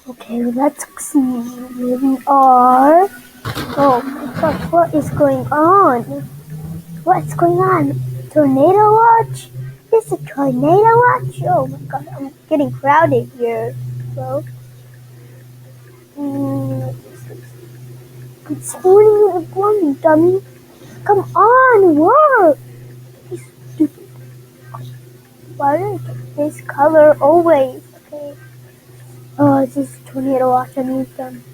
Okay, let's see. Here we are. Oh my god, what is going on? What's going on? Tornado watch? Is a tornado watch? Oh my god, I'm getting crowded here. So, it's morning in the morning, dummy. Come on, work! You stupid. Why do I get this color always? Okay. Oh, this is tornado watch. I need them.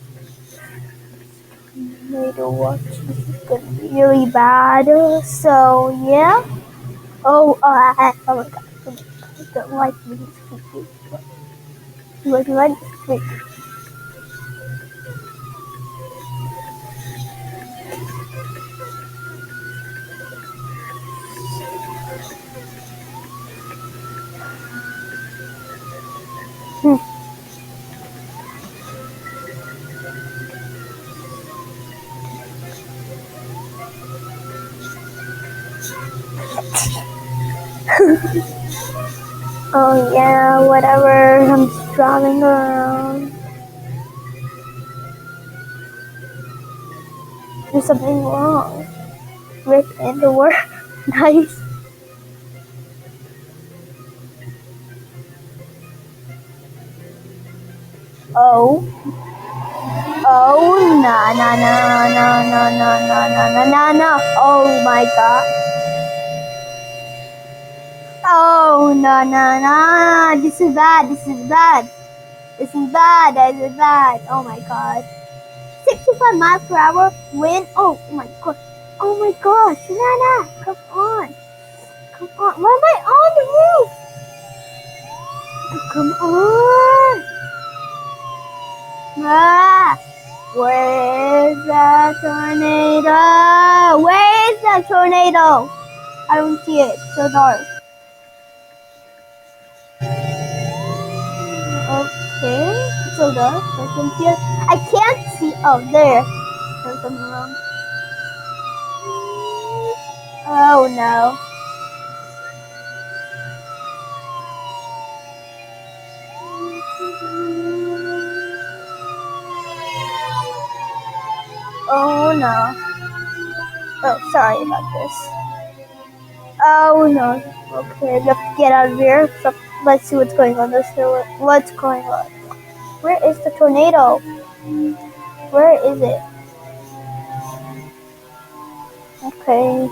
Tornado watch. This is gonna be really bad. So, yeah. Oh my god. I don't like these creepy. Like this creepy. Oh yeah, whatever. I'm just driving around. There's something wrong. Rip and the work. Nice. Oh. Oh, no. Oh my god. Oh, no. This is bad. This is bad. Oh my god. 65 miles per hour wind. Oh my god. Oh my gosh. Nana, come on. Come on. Why am I on the roof? Come on. Ah. Where is the tornado? Where is the tornado? I don't see it. It's so dark. Okay. It's so dark. I can see it. I can't see. Oh, there. There's something wrong. Oh no. Oh no. Oh, sorry about this. Oh no. Okay, let's get out of here. So, let's see what's going on. What's going on. Where is the tornado? Where is it? Okay.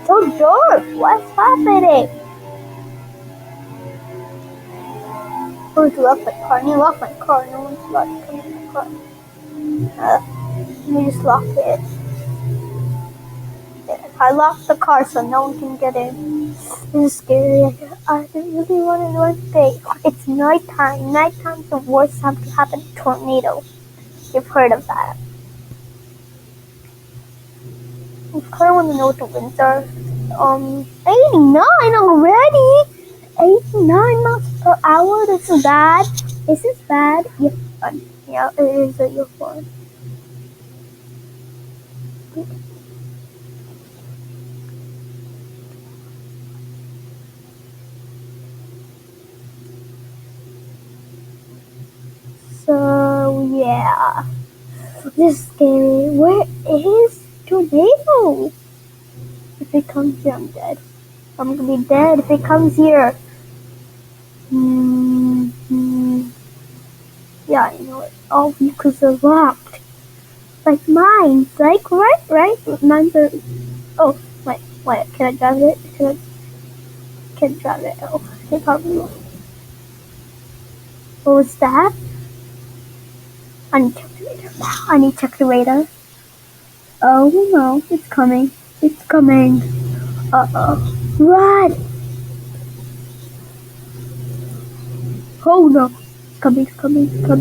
So dark. What's happening? Who's locked my car? You locked my car. No one's allowed to come in my car. Let me just lock it. I locked the car so no one can get in. This is scary. I really want to know today. It's nighttime. Nighttime's the worst time to have a tornado. You've heard of that. I kind of want to know what the winds are. 89 already. 89 miles per hour. This is bad. This is bad. Yeah, it is a uniform. So yeah, this is scary. Where is tornado? If it comes here, I'm dead. I'm gonna be dead if it comes here. Yeah, I know it. All vehicles are locked. Like mine. Like, right? Mine's are... Oh, wait. Can I drive it? Can't drive it. Oh, I probably will. What was that? I need to check the radar. I need to check the radar. Oh no, it's coming. It's coming. Uh-oh. Run! Oh no. It's coming. Oh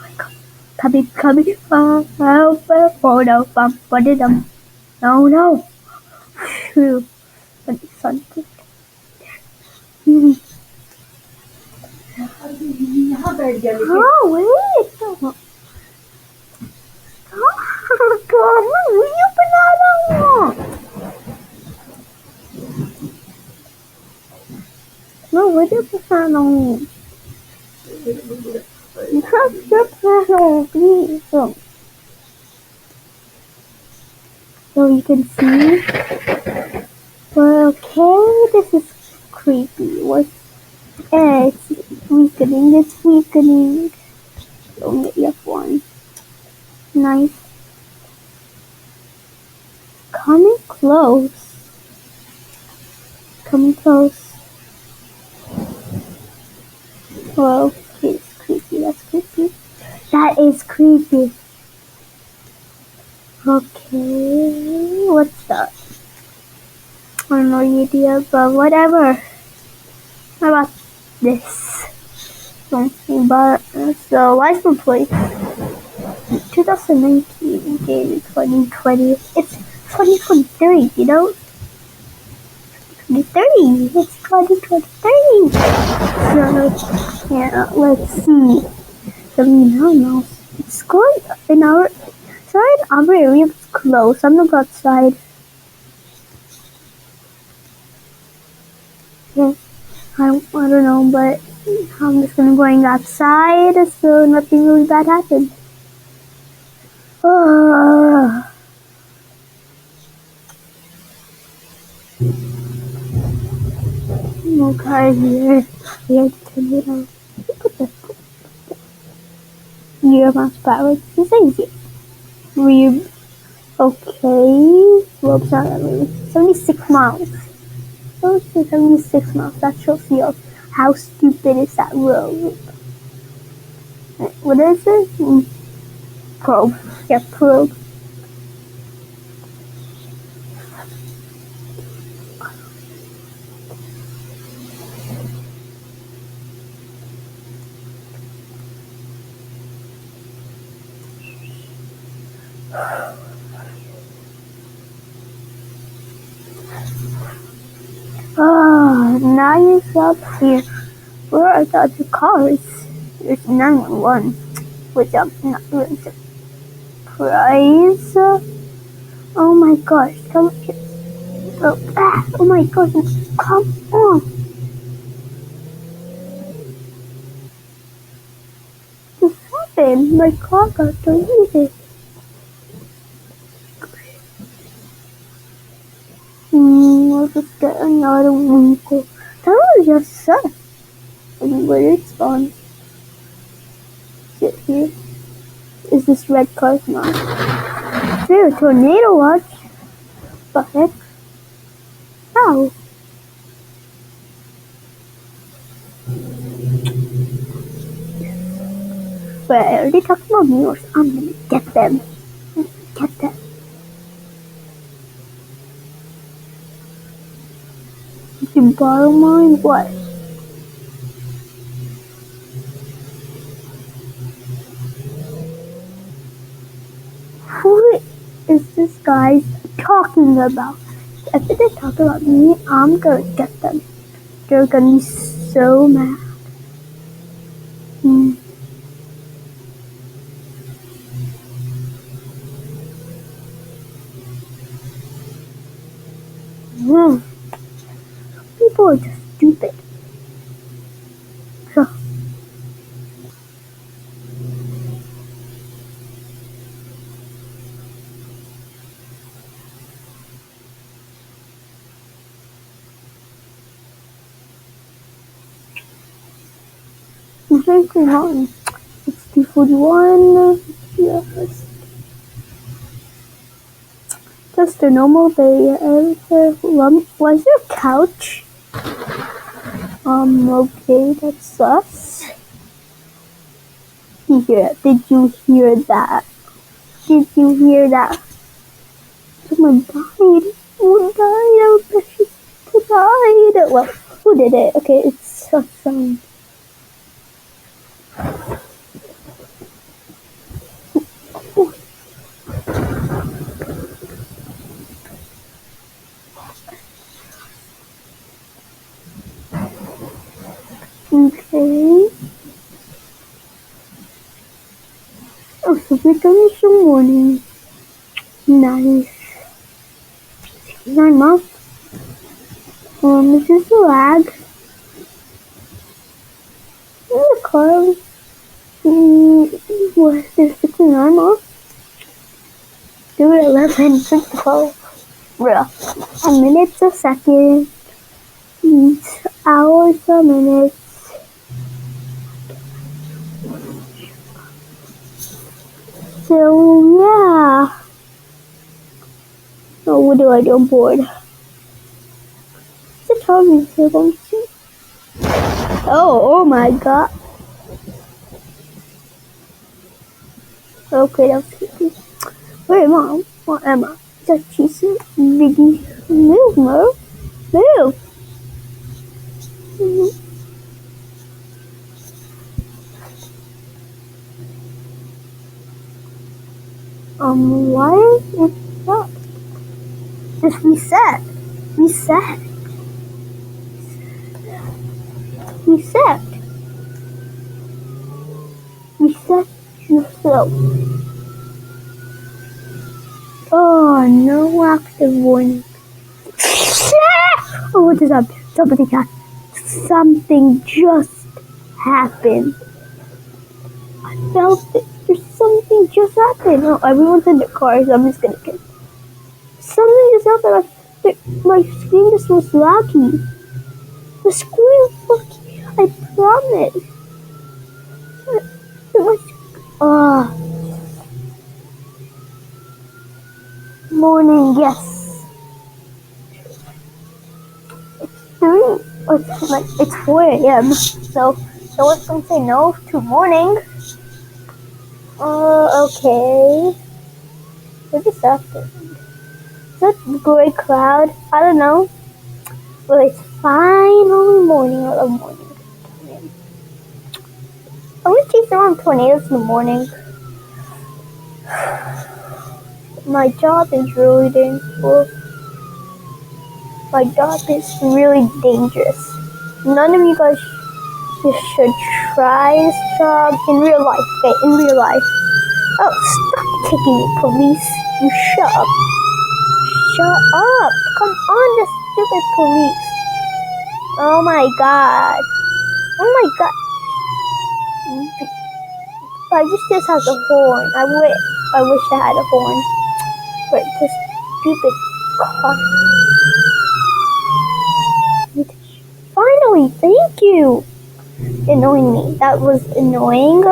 my god. Coming. Oh no. What did No. Phew. When the sun goes down. Oh, wait. Kamu penarang mo. No, where the panel? Trust the panel, please. So you can see. But okay, this is creepy. What's it's weakening, it's weakening. Only F1. Nice. Coming close. Coming close. Whoa, it's creepy, that's creepy. That is creepy. Okay, what's that? I have no idea, but whatever. How about this? Something but so license plate 2019 game 2020. It's 2023, you know? 2030. It's 2023. So yeah, let's see. So now it's going in our side. Our area is close. I'm gonna go outside. Yeah, I don't know, but I'm just gonna going outside so nothing really bad happens. No car here. We have to turn it on. Put the gear mouse power. It's easy. We okay. Well, sorry, 76 miles. Oh, 76 miles. That shows you how stupid is that road. What is it? Probe. Yeah, probe. Nice up here. Where are the other cars? There's 911, which I'm not really surprised. Oh my gosh, come here. Oh my gosh, come on. What happened? My car got deleted. I'll just get another vehicle. That was just sus. Where it's on. Sit here. Is this red car now? Is there a tornado watch? What the heck? How? But I already talked about mirrors. I'm gonna get them. Get them. You can borrow mine? What? Who is this guy talking about? If they talk about me, I'm gonna get them. They're gonna be so mad. People are just stupid. So, I'm thinking on 6041. Yes. Just a normal day. Was there a couch? Okay, that's sus. Did you hear that? Did you hear that? Someone died. Who died? Oh, precious. Who died? Well, who did it? Okay, it's a sound. Okay. Oh, so we're done in the morning. Nice. 9 months. Is this a lag? car. What? There's 69 more? Dude, 11, 12. Bruh. A minute's a second. Hours a minute. So, yeah. So, what do I do? I'm bored. It's a television. Oh my god. Okay, that's creepy. Where am I? What am I? Just chasing Biggie. Move, Mo. Move. Why is it stuck? Just reset. Reset. Reset. Reset yourself. Oh, no active warning. Oh, what is up? Something happened. Something just happened. I felt it. There's something just happened. Oh, everyone's in the car, so I'm just gonna get. Something just happened. My screen just was laggy. The screen was laggy. I promise. Morning, yes. It's 4 a.m. So someone's gonna say no to morning. Okay. What is that? Is that gray cloud? I don't know. But it's finally morning. I love morning. I would chase around tornadoes in the morning. My job is really dangerous. My job is really dangerous. None of you guys should try this job in real life. Okay, in real life. Oh, stop kicking me, police. You shut up. Shut up. Come on, the stupid police. Oh my god. Oh my god. I wish this has a horn. I wish I had a horn. But this stupid car. Finally, thank you. Annoying me. That was annoying.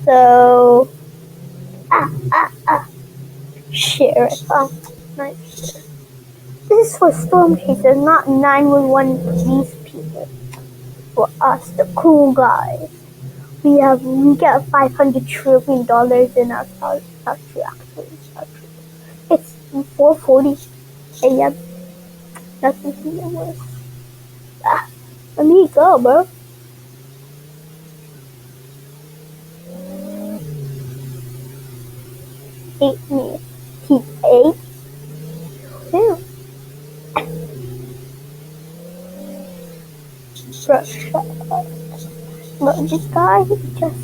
So. Sheriff. Oh, nice. This is for storm chasers, not 911 police people. For us, the cool guys. We get $500 trillion in our country, actually. It's 4:40 a.m. Nothing even worse. Let me go, bro. Eight minutes. Keep 8. Ew. Bro, shut up. Look, this guy is just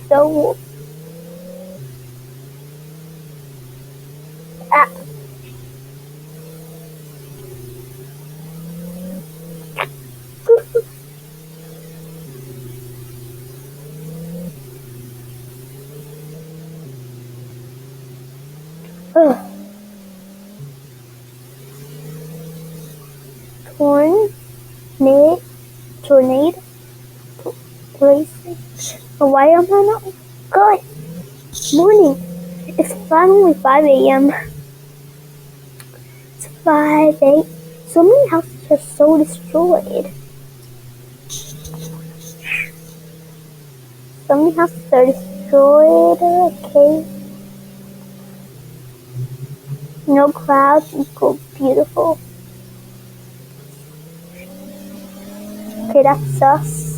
so. Ah. Tornado. Why am I not good? Morning. It's finally 5 a.m. It's 5 8. So many houses are so destroyed. So many houses are destroyed. Okay. No clouds equal beautiful. Okay, that's sus.